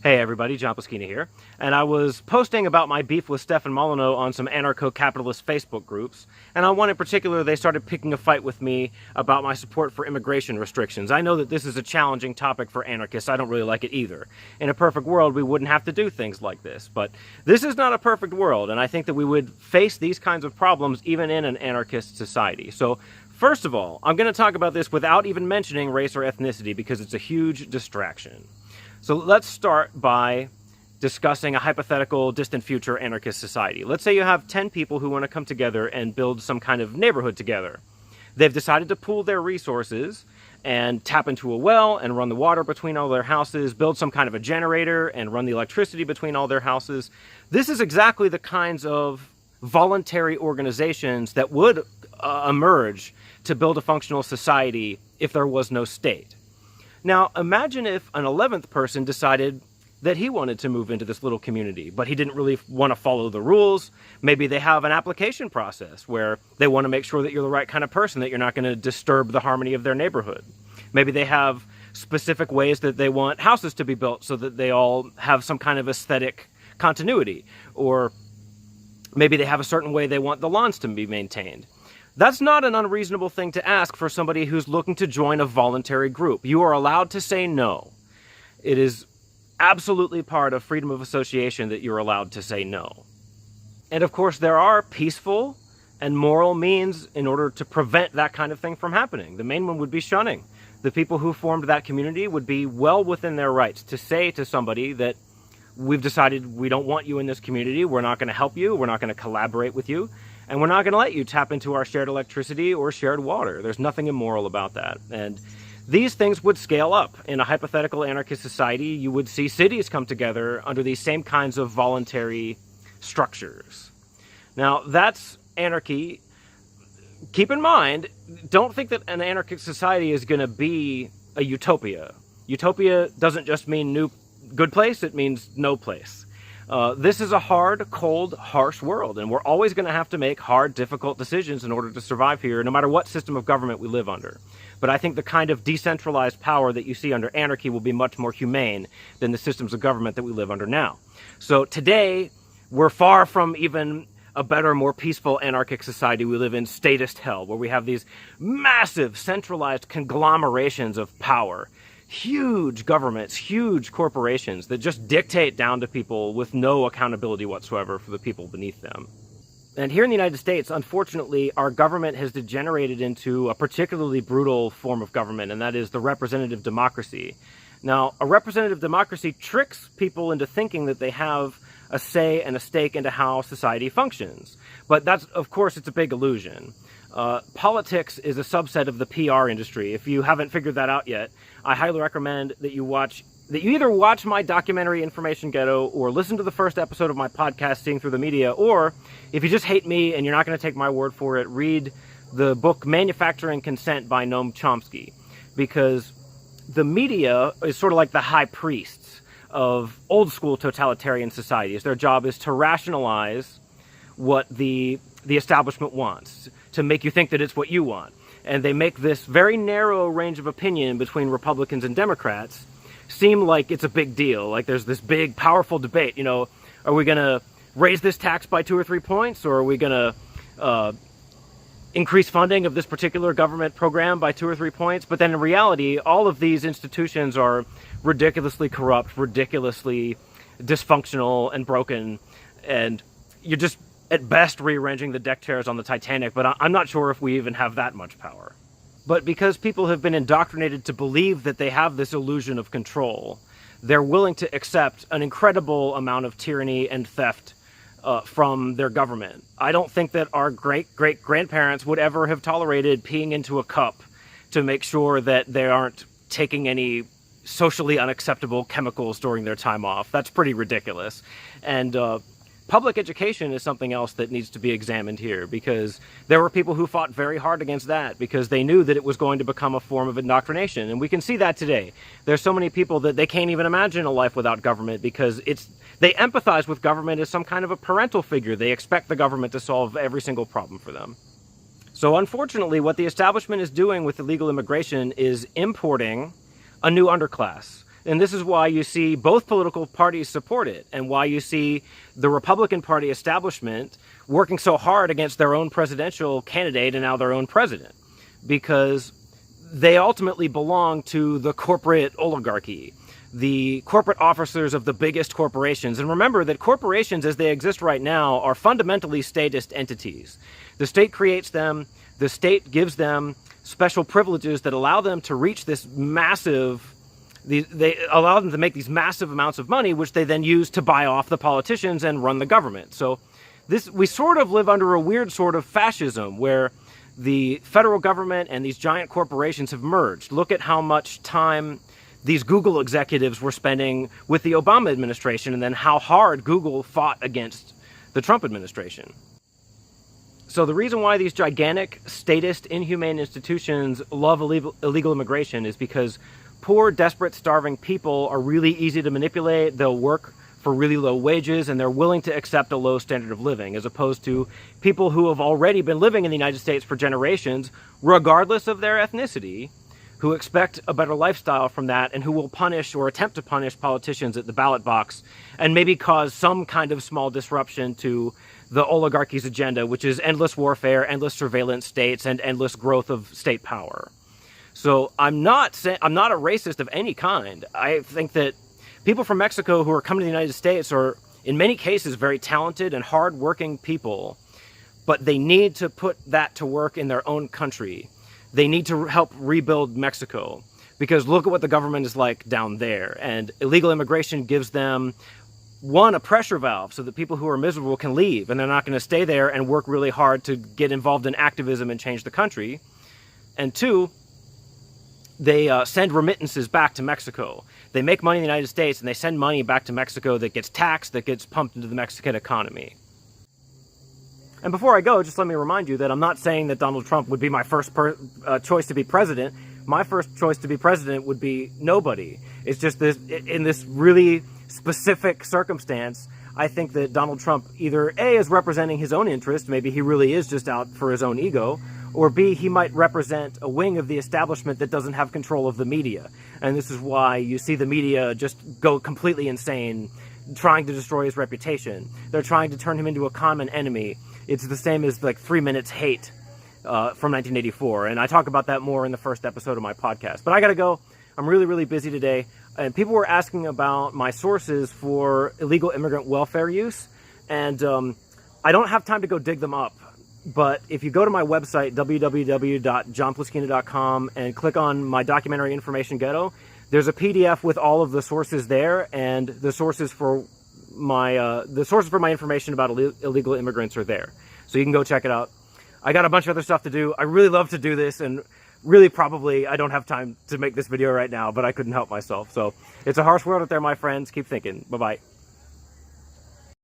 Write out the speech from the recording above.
Hey everybody, John Paschini here, and I was posting about my beef with Stefan Molyneux on some anarcho-capitalist Facebook groups, and on one in particular they started picking a fight with me about my support for immigration restrictions. I know that this is a challenging topic for anarchists. I don't really like it either. In a perfect world we wouldn't have to do things like this, but this is not a perfect world, and I think that we would face these kinds of problems even in an anarchist society. So first of all, I'm going to talk about this without even mentioning race or ethnicity because it's a huge distraction. So let's start by discussing a hypothetical distant future anarchist society. Let's say you have 10 people who want to come together and build some kind of neighborhood together. They've decided to pool their resources and tap into a well and run the water between all their houses, build some kind of a generator and run the electricity between all their houses. This is exactly the kinds of voluntary organizations that would emerge to build a functional society if there was no state. Now, imagine if an 11th person decided that he wanted to move into this little community, but he didn't really want to follow the rules. Maybe they have an application process where they want to make sure that you're the right kind of person, that you're not going to disturb the harmony of their neighborhood. Maybe they have specific ways that they want houses to be built so that they all have some kind of aesthetic continuity. Or maybe they have a certain way they want the lawns to be maintained. That's not an unreasonable thing to ask for somebody who's looking to join a voluntary group. You are allowed to say no. It is absolutely part of freedom of association that you're allowed to say no. And of course, there are peaceful and moral means in order to prevent that kind of thing from happening. The main one would be shunning. The people who formed that community would be well within their rights to say to somebody that we've decided we don't want you in this community, we're not going to help you, we're not going to collaborate with you, and we're not going to let you tap into our shared electricity or shared water. There's nothing immoral about that. And these things would scale up. In a hypothetical anarchist society, you would see cities come together under these same kinds of voluntary structures. Now, that's anarchy. Keep in mind, don't think that an anarchist society is going to be a utopia. Utopia doesn't just mean good place, it means no place. This is a hard, cold, harsh world, and we're always going to have to make hard, difficult decisions in order to survive here, no matter what system of government we live under. But I think the kind of decentralized power that you see under anarchy will be much more humane than the systems of government that we live under now. So today, we're far from even a better, more peaceful anarchic society. We live in statist hell, where we have these massive, centralized conglomerations of power. Huge governments, huge corporations that just dictate down to people with no accountability whatsoever for the people beneath them. And here in the United States, unfortunately, our government has degenerated into a particularly brutal form of government, and that is the representative democracy. Now, a representative democracy tricks people into thinking that they have a say and a stake into how society functions. But that's, of course, it's a big illusion. Politics is a subset of the PR industry. If you haven't figured that out yet, I highly recommend that you either watch my documentary Information Ghetto or listen to the first episode of my podcast, Seeing Through the Media, or if you just hate me and you're not going to take my word for it, read the book Manufacturing Consent by Noam Chomsky, because the media is sort of like the high priests of old school totalitarian societies. Their job is to rationalize what the establishment wants, to make you think that it's what you want. And they make this very narrow range of opinion between Republicans and Democrats seem like it's a big deal. Like there's this big, powerful debate. You know, are we going to raise this tax by 2 or 3 points, or are we going to increase funding of this particular government program by 2 or 3 points? But then in reality, all of these institutions are ridiculously corrupt, ridiculously dysfunctional and broken, and you're just at best rearranging the deck chairs on the Titanic, but I'm not sure if we even have that much power. But because people have been indoctrinated to believe that they have this illusion of control, they're willing to accept an incredible amount of tyranny and theft from their government. I don't think that our great-great-grandparents would ever have tolerated peeing into a cup to make sure that they aren't taking any socially unacceptable chemicals during their time off. That's pretty ridiculous. And public education is something else that needs to be examined here, because there were people who fought very hard against that because they knew that it was going to become a form of indoctrination. And we can see that today. There's so many people that they can't even imagine a life without government because they empathize with government as some kind of a parental figure. They expect the government to solve every single problem for them. So unfortunately, what the establishment is doing with illegal immigration is importing a new underclass. And this is why you see both political parties support it, and why you see the Republican Party establishment working so hard against their own presidential candidate and now their own president, because they ultimately belong to the corporate oligarchy, the corporate officers of the biggest corporations. And remember that corporations as they exist right now are fundamentally statist entities. The state creates them, the state gives them special privileges that allow them to reach this massive, they allow them to make these massive amounts of money, which they then use to buy off the politicians and run the government. So we sort of live under a weird sort of fascism where the federal government and these giant corporations have merged. Look at how much time these Google executives were spending with the Obama administration, and then how hard Google fought against the Trump administration. So the reason why these gigantic, statist, inhumane institutions love illegal immigration is because poor, desperate, starving people are really easy to manipulate. They'll work for really low wages, and they're willing to accept a low standard of living, as opposed to people who have already been living in the United States for generations, regardless of their ethnicity, who expect a better lifestyle from that, and who will punish or attempt to punish politicians at the ballot box, and maybe cause some kind of small disruption to the oligarchy's agenda, which is endless warfare, endless surveillance states, and endless growth of state power. So I'm not a racist of any kind. I think that people from Mexico who are coming to the United States are, in many cases, very talented and hardworking people, but they need to put that to work in their own country. They need to help rebuild Mexico, because look at what the government is like down there. And illegal immigration gives them, one, a pressure valve so that people who are miserable can leave, and they're not going to stay there and work really hard to get involved in activism and change the country. And two, they send remittances back to Mexico. They make money in the United States, and they send money back to Mexico that gets taxed, that gets pumped into the Mexican economy. And before I go, just let me remind you that I'm not saying that Donald Trump would be my first choice to be president. My first choice to be president would be nobody. It's just this, in this really specific circumstance, I think that Donald Trump either A, is representing his own interest, maybe he really is just out for his own ego, or B, he might represent a wing of the establishment that doesn't have control of the media. And this is why you see the media just go completely insane, trying to destroy his reputation. They're trying to turn him into a common enemy. It's the same as like 3 Minutes Hate from 1984. And I talk about that more in the first episode of my podcast. But I gotta go. I'm really, really busy today. And people were asking about my sources for illegal immigrant welfare use. And I don't have time to go dig them up. But if you go to my website, www.johnpliskina.com, and click on my documentary information ghetto, there's a PDF with all of the sources there, and the sources for my information about illegal immigrants are there. So you can go check it out. I got a bunch of other stuff to do. I really love to do this, and really probably I don't have time to make this video right now, but I couldn't help myself. So it's a harsh world out there, my friends. Keep thinking. Bye-bye.